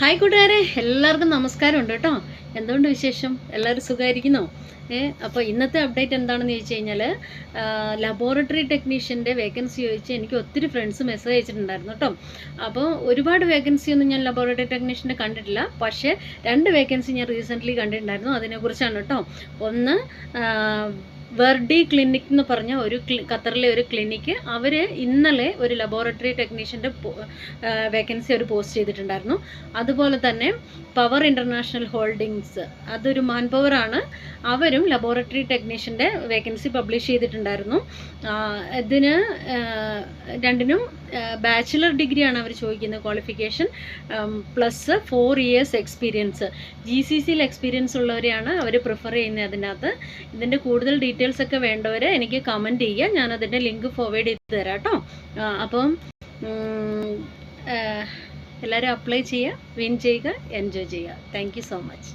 Hi കൂട്ടുകാരെ, എല്ലാവർക്കും നമസ്കാരമുണ്ട് കേട്ടോ. എന്തുകൊണ്ട് വിശേഷം? എല്ലാവരും സുഖമായിരിക്കുന്നോ? അപ്പോൾ ഇന്നത്തെ അപ്ഡേറ്റ് എന്താണെന്ന് ചോദിച്ചു കഴിഞ്ഞാൽ, ലബോറട്ടറി ടെക്നീഷ്യൻ്റെ വേക്കൻസി ചോദിച്ച് എനിക്ക് ഒത്തിരി ഫ്രണ്ട്സ് മെസ്സേജ് അയച്ചിട്ടുണ്ടായിരുന്നു കേട്ടോ. അപ്പോൾ ഒരുപാട് വേക്കൻസി ഒന്നും ഞാൻ ലബോറട്ടറി ടെക്നീഷ്യൻ്റെ കണ്ടിട്ടില്ല, പക്ഷേ 2 വേക്കൻസി ഞാൻ റീസെൻ്റ്ലി കണ്ടിട്ടുണ്ടായിരുന്നു. അതിനെക്കുറിച്ചാണ് കേട്ടോ. ഒന്ന് വെർഡി ക്ലിനിക് എന്ന് പറഞ്ഞ ഒരു ഖത്തറിലെ ഒരു ക്ലിനിക്ക്, അവർ ഇന്നലെ ഒരു ലബോറട്ടറി ടെക്നീഷ്യൻ്റെ വേക്കൻസി അവർ പോസ്റ്റ് ചെയ്തിട്ടുണ്ടായിരുന്നു. അതുപോലെ തന്നെ പവർ ഇൻ്റർനാഷണൽ ഹോൾഡിങ്സ്, അതൊരു മാൻ പവറാണ്, അവരും ലബോറട്ടറി ടെക്നീഷ്യൻ്റെ വേക്കൻസി പബ്ലിഷ് ചെയ്തിട്ടുണ്ടായിരുന്നു. ഇതിന് രണ്ടിനും ബാച്ചിലർ ഡിഗ്രിയാണ് അവർ ചോദിക്കുന്നത്, ക്വാളിഫിക്കേഷൻ പ്ലസ് 4 ഇയേഴ്സ് എക്സ്പീരിയൻസ്. GCCയിൽ എക്സ്പീരിയൻസ് ഉള്ളവരെയാണ് അവർ പ്രിഫർ ചെയ്യുന്നത്. അതിനകത്ത് ഇതിൻ്റെ കൂടുതൽ ഡീറ്റെയിൽസ് ഒക്കെ വേണ്ടവർ എനിക്ക് കമൻറ്റ് ചെയ്യുക, ഞാൻ അതിൻ്റെ ലിങ്ക് ഫോർവേഡ് ചെയ്ത് തരാം കേട്ടോ. അപ്പം എല്ലാവരും അപ്ലൈ ചെയ്യുക, വിൻ ചെയ്യുക, എൻജോയ് ചെയ്യുക. Thank you so much.